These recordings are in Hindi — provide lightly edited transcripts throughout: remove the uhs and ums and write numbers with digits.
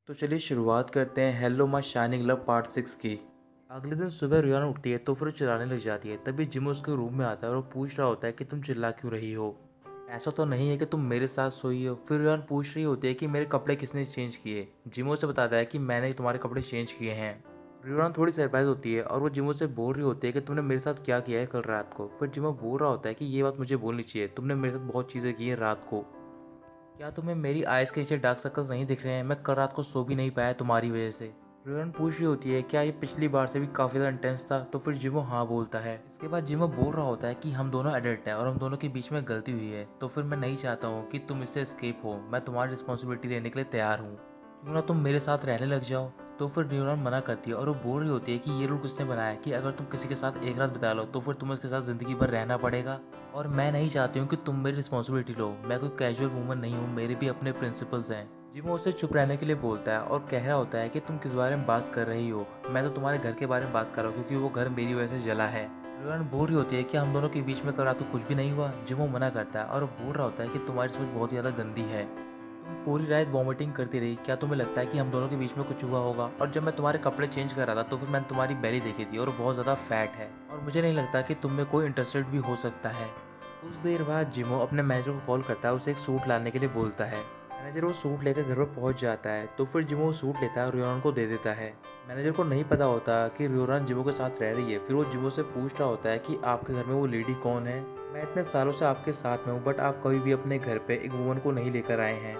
तो चलिए शुरुआत करते हैं hello my shining love part 6 की। अगले दिन सुबह रियान उठती है तो फिर वो चिल्लाने लग जाती है। तभी जिम उसके रूम में आता है और वो पूछ रहा होता है कि तुम चिल्ला क्यों रही हो, ऐसा तो नहीं है कि तुम मेरे साथ सोई हो। फिर रियान पूछ रही होती है कि मेरे कपड़े किसने चेंज किए। जिमो से बताता है कि मैंने तुम्हारे कपड़े चेंज किए हैं। रियान थोड़ी सरप्राइज होती है और वो जिमो से बोल रही होती है कि तुमने मेरे साथ क्या किया है कल रात को। फिर जिमो बोल रहा होता है कि ये बात मुझे बोलनी चाहिए, तुमने मेरे साथ बहुत चीज़ें की हैं रात को। क्या तुम्हें मेरी आइज़ के नीचे डार्क सर्कल्स नहीं दिख रहे हैं? मैं कल रात को सो भी नहीं पाया तुम्हारी वजह से। रोहन पूछ रही होती है क्या ये पिछली बार से भी काफ़ी ज़्यादा इंटेंस था। तो फिर जिमो हाँ बोलता है। इसके बाद जिमो बोल रहा होता है कि हम दोनों एडल्ट हैं और हम दोनों के बीच में गलती हुई है, तो फिर मैं नहीं चाहता हूँ कि तुम इससे एस्केप हो। मैं तुम्हारी रिस्पॉन्सिबिलिटी लेने के लिए तैयार हूँ, क्यों ना तुम मेरे साथ रहने लग जाओ। तो फिर न्यूरॉन मना करती है और वो बोल रही होती है कि ये रूल किसने बनाया है कि अगर तुम किसी के साथ एक रात बिता लो तो फिर तुम्हें उसके साथ ज़िंदगी भर रहना पड़ेगा। और मैं नहीं चाहती हूँ कि तुम मेरी रिस्पॉन्सिबिलिटी लो। मैं कोई कैजुअल वूमन नहीं हूँ, मेरे भी अपने प्रिंसिपल्स हैं। जिमो उसे चुप रहने के लिए बोलता है और कह रहा होता है कि तुम किस बारे में बात कर रही हो। मैं तो तुम्हारे घर के बारे में बात कर रहा हूँ क्योंकि वो घर मेरी वजह से जला है। रियान बोल रही होती है कि हम दोनों के बीच में कल रात को कुछ भी नहीं हुआ। जिमो मना करता है और वो बोल रहा होता है कि तुम्हारी सोच बहुत ज़्यादा गंदी है, तुम पूरी रात वॉमिटिंग करती रही। क्या तुम्हें लगता है कि हम दोनों के बीच में कुछ हुआ होगा? और जब मैं तुम्हारे कपड़े चेंज कर रहा था तो फिर मैंने तुम्हारी बेली देखी थी और बहुत ज़्यादा फैट है और मुझे नहीं लगता कि तुम में कोई इंटरेस्टेड भी हो सकता है। कुछ देर बाद जिमो अपने मैनेजर को कॉल करता है, उसे एक सूट लाने के लिए बोलता है। मैनेजर वो सूट लेकर घर पर पहुंच जाता है। तो फिर जिमो वो सूट लेता है और रियोन को दे देता है। मैनेजर को नहीं पता होता कि रियोन जिमो के साथ रह रही है। फिर वो जिमो से पूछ रहा होता है कि आपके घर में वो लेडी कौन है? मैं इतने सालों से आपके साथ में हूँ बट आप कभी भी अपने घर पे एक वुमन को नहीं लेकर आए हैं।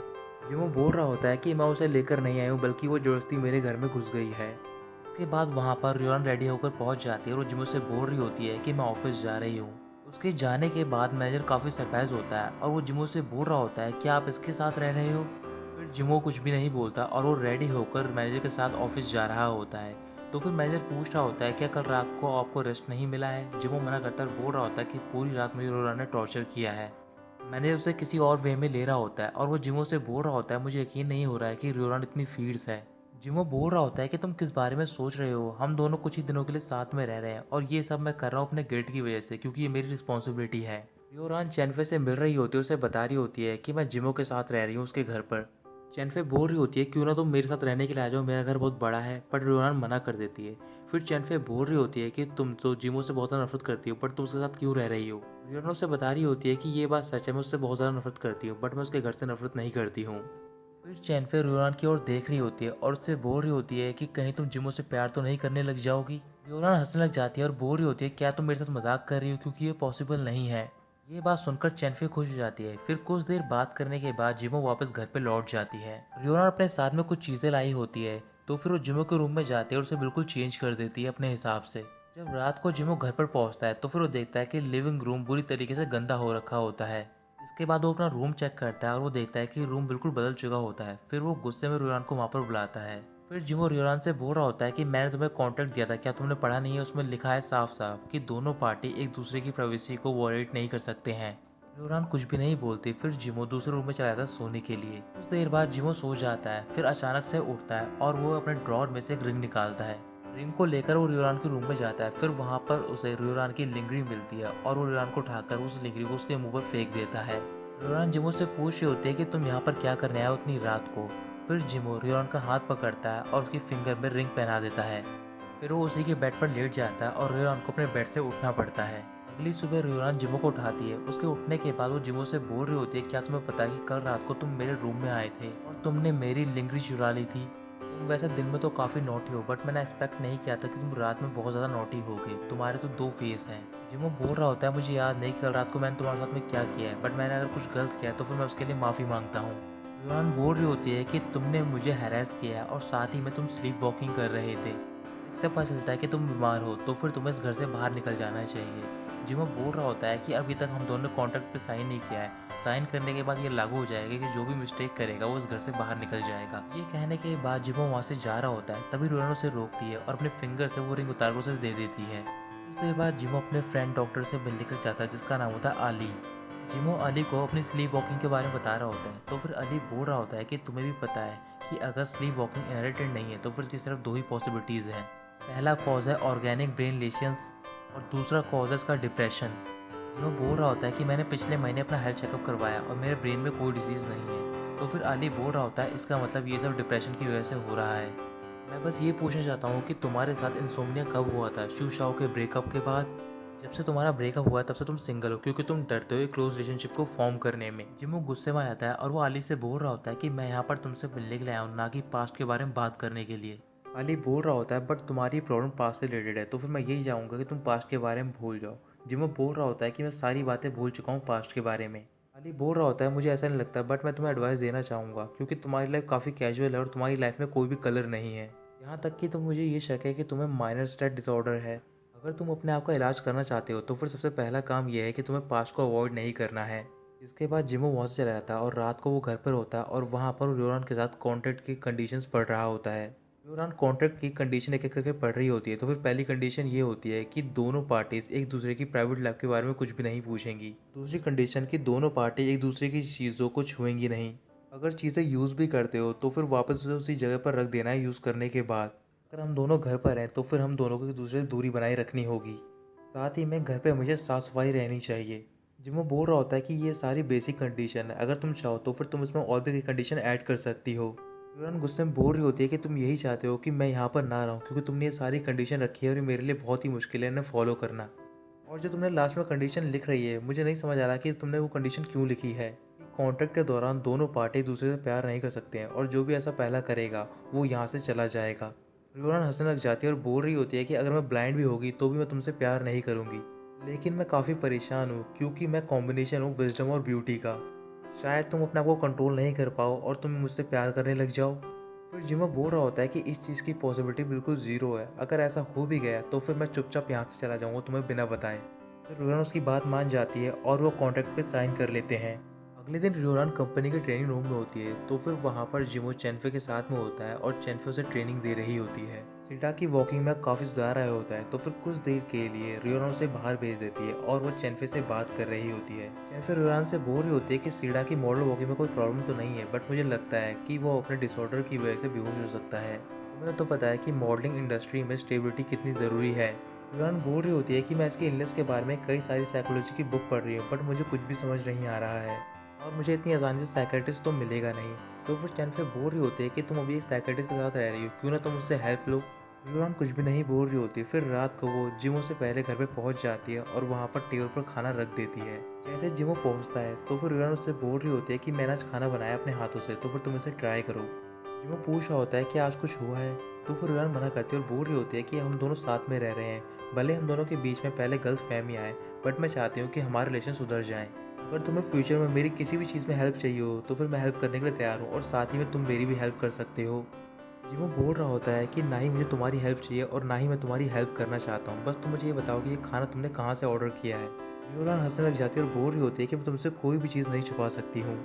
जिमो बोल रहा होता है कि मैं उसे लेकर नहीं आई हूँ बल्कि वो ज़बरदस्ती मेरे घर में घुस गई है। इसके बाद वहाँ पर रियोन रेडी होकर पहुँच जाती है और वो जिमो से बोल रही होती है कि मैं ऑफिस जा रही हूँ। उसके जाने के बाद मैनेजर काफ़ी सरप्राइज होता है और वो जिमो से बोल रहा होता है कि आप इसके साथ रह रहे हो। फिर जिमो कुछ भी नहीं बोलता और वो रेडी होकर मैनेजर के साथ ऑफिस जा रहा होता है। तो फिर मैनेजर पूछ रहा होता है क्या कल रात को आपको रेस्ट नहीं मिला है? जिमो मना करता है और बोल रहा होता है कि पूरी रात मुझे रोरान ने टॉर्चर किया है। मैंने उसे किसी और वे में ले रहा होता है और वो जिमो से बोल रहा होता है मुझे यकीन नहीं हो रहा है कि रियोरान इतनी फीड्स है। जिमो बोल रहा होता है कि तुम किस बारे में सोच रहे हो, हम दोनों कुछ ही दिनों के लिए साथ में रह रहे हैं और ये सब मैं कर रहा हूँ अपने गिल्ट की वजह से क्योंकि ये मेरी रिस्पॉन्सिबिलिटी है। रियोरान चैनफे से मिल रही होती है, उसे बता रही होती है कि मैं जिमो के साथ रह रही हूँ उसके घर पर। चैनफे बोल रही होती है क्यों ना तुम मेरे साथ रहने के लिए आ जाओ, मेरा घर बहुत बड़ा है। पर रियोरान मना कर देती है। फिर चैनफे बोल रही होती है कि तुम तो जिमो से बहुत ज़्यादा नफरत करती हो पर तुम उसके साथ क्यों रह रही हो? रियोन उसे बता रही होती है कि ये बात सच है, मैं उससे बहुत ज़्यादा नफरत करती हूँ बट मैं उसके घर से नफरत नहीं करती हूँ। फिर चैनफे रियोन की ओर देख रही होती है और उससे बोल रही होती है कि कहीं तुम जिमो से प्यार तो नहीं करने लग जाओगी। रियोन हंसने लग जाती है और बोल रही होती है क्या तुम मेरे साथ मजाक कर रही हो, क्योंकि ये पॉसिबल नहीं है। ये बात सुनकर चैनफे खुश हो जाती है। फिर कुछ देर बात करने के बाद जिमो वापस घर पे लौट जाती है। रियोन अपने साथ में कुछ चीज़ें लाई होती है तो फिर वो जिमो के रूम में जाती है और उसे बिल्कुल चेंज कर देती है अपने हिसाब से। जब रात को जिमो घर पर पहुंचता है तो फिर वो देखता है कि लिविंग रूम बुरी तरीके से गंदा हो रखा होता है। इसके बाद वो अपना रूम चेक करता है और वो देखता है कि रूम बिल्कुल बदल चुका होता है। फिर वो गुस्से में रियोन को वहाँ पर बुलाता है। फिर जिमो रियोन से बोल रहा होता है कि मैंने तुम्हें कॉन्ट्रैक्ट दिया था, क्या तुमने पढ़ा नहीं है? उसमें लिखा है साफ साफ कि दोनों पार्टी एक दूसरे की प्राइवेसी को वॉयलेट नहीं कर सकते हैं। रियोन कुछ भी नहीं बोलती। फिर जिमो दूसरे रूम में चला जाता है सोने के लिए। कुछ देर बाद जिमो सो जाता है, फिर अचानक से उठता है और वो अपने ड्रॉर में से एक रिंग निकालता है। रिंग को लेकर वो रियोरान के रूम में जाता है। फिर वहाँ पर उसे रियोरान की लिंगरी मिलती है और वो रियोरान को उठाकर उस लिंगरी को उसके मुंह पर फेंक देता है। रियोरान जिमो से पूछ रही होती है कि तुम यहाँ पर क्या करने आए हो इतनी रात को? फिर जिमो रियोरान का हाथ पकड़ता है और उसकी फिंगर में रिंग पहना देता है। फिर वो उसी के बेड पर लेट जाता है और रियोरान को अपने बेड से उठना पड़ता है। अगली सुबह रियोरान जिमो को उठाती है। उसके उठने के बाद वो जिमो से बोल रही होती है क्या तुम्हें पता है कि कल रात को तुम मेरे रूम में आए थे और तुमने मेरी लिंगरी चुरा ली थी? तुम वैसे दिन में तो काफ़ी नॉटी हो बट मैंने एक्सपेक्ट नहीं किया था कि तुम रात में बहुत ज़्यादा नॉटी होगे। तुम्हारे तो दो फेस हैं। जिमो बोल रहा होता है मुझे याद नहीं कि कल रात को मैंने तुम्हारे साथ में क्या किया है, बट मैंने अगर कुछ गलत किया है तो फिर मैं उसके लिए माफ़ी मांगता हूँ। रियोन बोल रही होती है कि तुमने मुझे हैरेस किया है और साथ ही में तुम स्लीप वॉकिंग कर रहे थे। इससे पता चलता है कि तुम बीमार हो, तो फिर तुम्हें इस घर से बाहर निकल जाना चाहिए। जिमो बोल रहा होता है कि अभी तक हम दोनों ने कॉन्ट्रैक्ट पे साइन नहीं किया है। साइन करने के बाद ये लागू हो जाएगा कि जो भी मिस्टेक करेगा वो इस घर से बाहर निकल जाएगा। ये कहने के बाद जिमो वहाँ से जा रहा होता है, तभी रोनानो उसे रोकती है और अपने फिंगर से वो रिंग उतार कर उसे दे देती है। कुछ देर बाद जिमो अपने फ्रेंड डॉक्टर से मिलने कर जाता है जिसका नाम होता है अली। जिमो अली को अपनी स्लीप वॉकिंग के बारे में बता रहा होता है। तो फिर अली बोल रहा होता है कि तुम्हें भी पता है कि अगर स्लीप वॉकिंग इनहेरिटेड नहीं है तो फिर इसकी सिर्फ दो ही पॉसिबिलिटीज़ हैं। पहला कॉज है ऑर्गेनिक ब्रेन लेशंस और दूसरा कॉज है इसका डिप्रेशन। जिमो बोल रहा होता है कि मैंने पिछले महीने अपना हेल्थ चेकअप करवाया और मेरे ब्रेन में कोई डिजीज़ नहीं है। तो फिर आली बोल रहा होता है इसका मतलब ये सब डिप्रेशन की वजह से हो रहा है। मैं बस ये पूछना चाहता हूँ कि तुम्हारे साथ इंसोम्निया कब हुआ था? शू शाओ के ब्रेकअप के बाद? जब से तुम्हारा ब्रेकअप हुआ है तब से तुम सिंगल हो क्योंकि तुम डरते हो एक क्लोज रिलेशनशिप को फॉर्म करने में। जिमू गुस्से में आ जाता है और वो आली से बोल रहा होता है कि मैं यहाँ पर तुमसे मिलने के लिए आया हूँ, ना कि पास्ट के बारे में बात करने के लिए। अली बोल रहा होता है बट तुम्हारी प्रॉब्लम पास्ट से रिलेटेड है, तो फिर मैं यही चाहूँगा कि तुम पास्ट के बारे में भूल जाओ। जिमो बोल रहा होता है कि मैं सारी बातें भूल चुका हूँ पास्ट के बारे में। अली बोल रहा होता है मुझे ऐसा नहीं लगता, बट मैं तुम्हें एडवाइस देना चाहूँगा क्योंकि तुम्हारी लाइफ काफ़ी कैजुअल है और तुम्हारी लाइफ में कोई भी कलर नहीं है। यहाँ तक कि तो मुझे ये शक है कि तुम्हें माइनर स्ट्रेस डिसऑर्डर है। अगर तुम अपने आप का इलाज करना चाहते हो तो फिर सबसे पहला काम यह है कि तुम्हें पास्ट को अवॉइड नहीं करना है। इसके बाद जिमो वहाँ से चला जाता है और रात को वो घर पर होता है और वहाँ पर र्योरन के साथ कॉन्ट्रैक्ट की कंडीशंस पढ़ रहा होता है। र्योरन कॉन्ट्रैक्ट की कंडीशन एक एक करके पढ़ रही होती है, तो फिर पहली कंडीशन ये होती है कि दोनों पार्टीज एक दूसरे की प्राइवेट लाइफ के बारे में कुछ भी नहीं पूछेंगी। दूसरी कंडीशन कि दोनों पार्टी एक दूसरे की चीज़ों को छुएंगी नहीं। अगर चीज़ें यूज़ भी करते हो तो फिर वापस उसे उसी जगह पर रख देना है यूज़ करने के बाद। अगर हम दोनों घर पर हैं तो फिर हम दोनों को एक दूसरे से दूरी बनाए रखनी होगी। साथ ही में घर पे हमेशा साफ सफाई रहनी चाहिए। जिमो बोल रहा होता है कि ये सारी बेसिक कंडीशन है, अगर तुम चाहो तो फिर तुम इसमें और भी कई कंडीशन ऐड कर सकती हो। यूरन गुस्से में बोल रही होती है कि तुम यही चाहते हो कि मैं यहाँ पर ना रहूँ क्योंकि तुमने ये सारी कंडीशन रखी है और ये मेरे लिए बहुत ही मुश्किल है इन्हें फॉलो करना। और जो तुमने लास्ट में कंडीशन लिख रही है मुझे नहीं समझ आ रहा कि तुमने वो कंडीशन क्यों लिखी है। कॉन्ट्रैक्ट के दौरान दोनों पार्टी एक दूसरे से प्यार नहीं कर सकते हैं और जो भी ऐसा पहला करेगा वो यहाँ से चला जाएगा। रियोन हंसने लग जाती है और बोल रही होती है कि अगर मैं ब्लाइंड भी होगी तो भी मैं तुमसे प्यार नहीं करूँगी। लेकिन मैं काफ़ी परेशान हूँ क्योंकि मैं कॉम्बिनेशन हूँ विजडम और ब्यूटी का। शायद तुम अपने आप को कंट्रोल नहीं कर पाओ और तुम मुझसे प्यार करने लग जाओ। फिर जिमो बोल रहा होता है कि इस चीज़ की पॉसिबिलिटी बिल्कुल ज़ीरो है, अगर ऐसा हो भी गया तो फिर मैं चुपचाप यहाँ से चला जाऊँगा तुम्हें बिना बताए। फिर रियोन उसकी बात मान जाती है और वो कॉन्ट्रैक्ट पे साइन कर लेते हैं। अगले दिन रियोन कंपनी के ट्रेनिंग रूम में होती है, तो फिर वहाँ पर जिमो चेनफे के साथ में होता है और चेनफे उसे ट्रेनिंग दे रही होती है। सीटा की वॉकिंग में काफ़ी सुधार आया होता है, तो फिर कुछ देर के लिए रियोन उसे बाहर भेज देती है और वो चेनफे से बात कर रही होती है। चेनफे रियोन से बोल रही होती है कि सीडा की मॉडल वॉकिंग में कोई प्रॉब्लम तो नहीं है, बट मुझे लगता है कि वो अपने डिसऑर्डर की वजह से बेहोश हो सकता है। तुम्हें तो पता है कि मॉडलिंग इंडस्ट्री में स्टेबिलिटी कितनी ज़रूरी है। रियोन बोल रही होती है कि मैं इसकी इलनेस के बारे में कई सारी साइकोलॉजी की बुक पढ़ रही हूँ, बट मुझे कुछ भी समझ नहीं आ रहा है और मुझे इतनी आसानी से साइकेट्रिस्ट तो मिलेगा नहीं। तो फिर चेनफे बोल रही होती है कि तुम अभी एक साइकेट्रिस्ट के साथ रह रही हो, क्यों ना तुम उससे हेल्प लो। रियोन कुछ भी नहीं बोल रही होती। फिर रात को वो जिमो से पहले घर पे पहुंच जाती है और वहाँ पर टेबल पर खाना रख देती है। जैसे जिमो पहुँचता है तो फिर रियोन उससे बोल रही होती है कि मैंने आज खाना बनाया अपने हाथों से, तो फिर तुम इसे ट्राई करो। जिमो पूछ रहा होता है कि आज कुछ हुआ है, तो फिर रियोन मना करती है और बोल रही होती है कि हम दोनों साथ में रह रहे हैं, भले हम दोनों के बीच में पहले गलत फहमी आए, बट मैं चाहती हूँ कि हमारे रिलेशन सुधर जाएं। अगर तुम्हें फ्यूचर में मेरी किसी भी चीज़ में हेल्प चाहिए हो तो फिर मैं हेल्प करने के लिए तैयार हूँ और साथ ही में तुम मेरी भी हेल्प कर सकते हो। जिमो बोल रहा होता है कि ना ही मुझे तुम्हारी हेल्प चाहिए और ना ही मैं तुम्हारी हेल्प करना चाहता हूँ, बस तुम मुझे ये बताओ कि ये खाना तुमने कहाँ से ऑर्डर किया है। रियोन हंसने लग जाती है और बोल रही होती है कि मैं तुमसे कोई भी चीज़ नहीं छुपा सकती हूँ,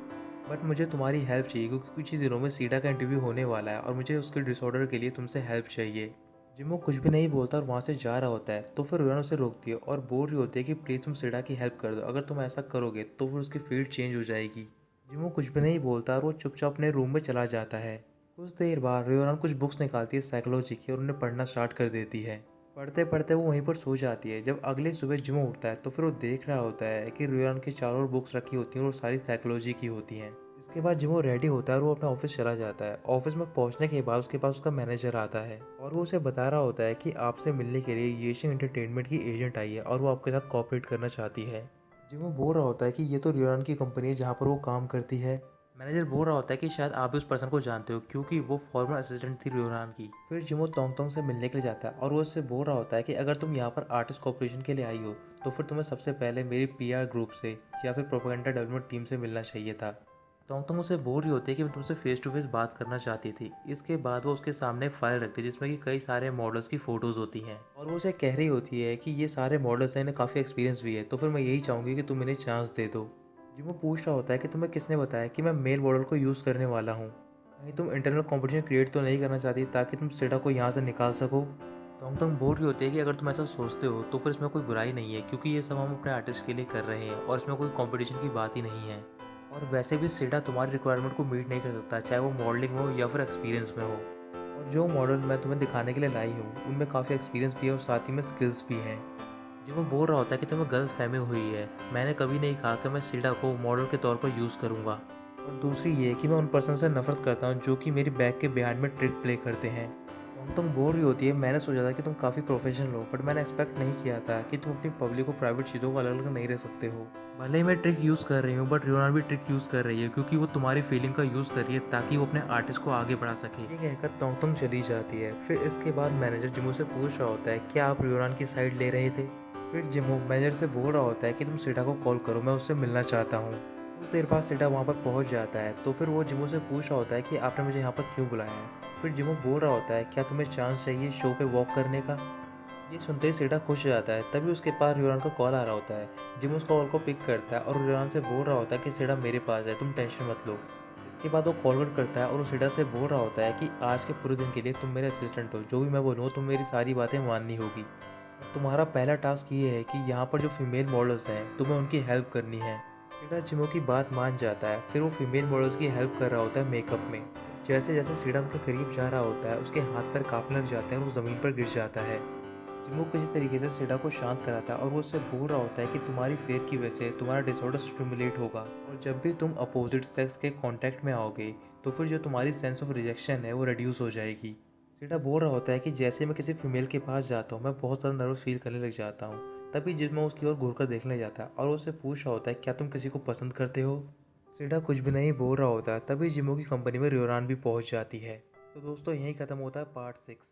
बट मुझे तुम्हारी हेल्प चाहिए क्योंकि कुछ ही दिनों में सीडा का इंटरव्यू होने वाला है और मुझे उसके डिसऑर्डर के लिए तुमसे हेल्प चाहिए। जिमो कुछ भी नहीं बोलता और वहाँ से जा रहा होता है, तो फिर रियोन उसे रोकती है और बोल रही होती है कि प्लीज़ तुम सीडा की हेल्प कर दो, अगर तुम ऐसा करोगे तो फिर उसकी फील्ड चेंज हो जाएगी। जिमो कुछ भी नहीं बोलता और वो चुपचाप अपने रूम में चला जाता है। कुछ देर बाद रियोन कुछ बुक्स निकालती है साइकोलॉजी की और उन्हें पढ़ना स्टार्ट कर देती है। पढ़ते पढ़ते वो वहीं पर सो जाती है। जब अगले सुबह जिमो उठता है तो फिर वो देख रहा होता है कि रियोन के चारों ओर बुक्स रखी होती हैं और वो सारी साइकोलॉजी की होती हैं। इसके बाद जिमो रेडी होता है और वो अपने ऑफिस चला जाता है। ऑफिस में पहुंचने के बाद उसके पास उसका मैनेजर आता है और वो उसे बता रहा होता है कि आपसे मिलने के लिए येशिंग एंटरटेनमेंट की एजेंट आई है और वो आपके साथ कोऑपरेट करना चाहती है। जिमो बोल रहा होता है कि ये तो रियोन की कंपनी है जहाँ पर वो काम करती है। मैनेजर बोल रहा होता है कि शायद आप भी उस पर्सन को जानते हो क्योंकि वो फॉर्मर असिस्टेंट थी रियोन की। फिर जिमो तोंग तोंग से मिलने के लिए जाता है और वो उससे बोल रहा होता है कि अगर तुम यहाँ पर आर्टिस्ट कॉर्पोरेशन के लिए आई हो तो फिर तुम्हें सबसे पहले मेरी पीआर ग्रुप से या फिर प्रोपेगेंडा डेवलपमेंट टीम से मिलना चाहिए था। तोंग उसे बोल रही होती है कि मैं तुमसे फेस टू फेस बात करना चाहती थी। इसके बाद वो उसके सामने एक फाइल रखती है जिसमें कि कई सारे मॉडल्स की फ़ोटोज़ होती हैं और वो उसे कह रही होती है कि ये सारे मॉडल्स हैं, इन्हें काफ़ी एक्सपीरियंस भी है, तो फिर मैं यही चाहूँगी कि तुम इन्हें चांस दे दो। जिमो पूछ रहा होता है कि तुम्हें किसने बताया कि मैं मेल मॉडल को यूज़ करने वाला हूँ? कहीं तुम इंटरनल कॉम्पिटिशन क्रिएट तो नहीं करना चाहती ताकि तुम सेडा को यहाँ से निकाल सको? तोंग बोल रही होती है कि अगर तुम ऐसा सोचते हो तो फिर इसमें कोई बुराई नहीं है क्योंकि ये सब हम अपने आर्टिस्ट के लिए कर रहे हैं और इसमें कोई कंपटीशन की बात ही नहीं है। और वैसे भी सीडा तुम्हारी रिक्वायरमेंट को मीट नहीं कर सकता, चाहे वो मॉडलिंग हो या फिर एक्सपीरियंस में हो। और जो मॉडल मैं तुम्हें दिखाने के लिए लाई हूँ उनमें काफ़ी एक्सपीरियंस भी है और साथ ही में स्किल्स भी हैं। जो वो बोल रहा होता है कि तुम्हें गलत फहमी हुई है, मैंने कभी नहीं कहा कि मैं सीडा को मॉडल के तौर पर यूज़ करूँगा। और दूसरी ये कि मैं उन पर्सन से नफरत करता हूँ जो कि मेरी बैक के बिहाइंड में ट्रिक प्ले करते हैं। तुम बोल रही होती है, मैंने सोचा था कि तुम काफ़ी प्रोफेशनल हो, बट मैंने एक्सपेक्ट नहीं किया था कि तुम अपनी पब्लिक और प्राइवेट चीज़ों को अलग अलग नहीं रह सकते हो। भले ही मैं ट्रिक यूज़ कर रही हूँ, बट रियोना भी ट्रिक यूज़ कर रही है क्योंकि वो तुम्हारी फीलिंग का यूज़ कर रही है ताकि वो अपने आर्टिस्ट को आगे बढ़ा सके। ये कहकर तुम चली जाती है। फिर इसके बाद मैनेजर जिमू से पूछ रहा होता है, क्या आप रियोना की साइड ले रहे थे? फिर जिमू मैनेजर से बोल रहा होता है कि तुम सीटा को कॉल करो, मैं उससे मिलना चाहता हूँ। कुछ देर बाद सीटा वहाँ पर पहुँच जाता है, तो फिर वो जिमू से पूछ रहा होता है कि आपने मुझे यहाँ पर क्यों बुलाया है। फिर जिमो बोल रहा होता है, क्या तुम्हें चांस चाहिए शो पे वॉक करने का? ये सुनते ही सेठा खुश हो जाता है। तभी उसके पास रियोन का कॉल आ रहा होता है। जिम उस कॉल को पिक करता है और रियोन से बोल रहा होता है कि सेठा मेरे पास है, तुम टेंशन मत लो। इसके बाद वो कॉल कट करता है और उस सेठा से बोल रहा होता है कि आज के पूरे दिन के लिए तुम मेरे असिस्टेंट हो, जो भी मैं बोलूँ तुम मेरी सारी बातें माननी होगी। तुम्हारा पहला टास्क ये है कि यहाँ पर जो फीमेल मॉडल्स हैं तुम्हें उनकी हेल्प करनी है। सीडा जिमो की बात मान जाता है। फिर वो फीमेल मॉडल्स की हेल्प कर रहा होता है मेकअप में। जैसे जैसे सीडा उनके करीब जा रहा होता है उसके हाथ पैर कांपने लग जाते हैं और वो ज़मीन पर गिर जाता है। जिमो किसी तरीके से सीडा को शांत कराता है और वो उससे बोल रहा होता है कि तुम्हारी फेयर की वजह से तुम्हारा डिसऑर्डर स्टिमुलेट होगा, और जब भी तुम अपोजिट सेक्स के कांटेक्ट में आओगे तो फिर जो तुम्हारी सेंस ऑफ रिजेक्शन है वो रिड्यूस हो जाएगी। सीडा बोल रहा होता है कि जैसे मैं किसी फीमेल के पास जाता हूँ मैं बहुत ज़्यादा नर्वस फील करने लग जाता हूँ। तभी जिसमें उसकी ओर घूर कर देखने जाता है और उससे पूछ रहा होता है, क्या तुम किसी को पसंद करते हो? सीडा कुछ भी नहीं बोल रहा होता है। तभी जिमो की कंपनी में रियोरान भी पहुंच जाती है। तो दोस्तों यहीं ख़त्म होता है पार्ट 6।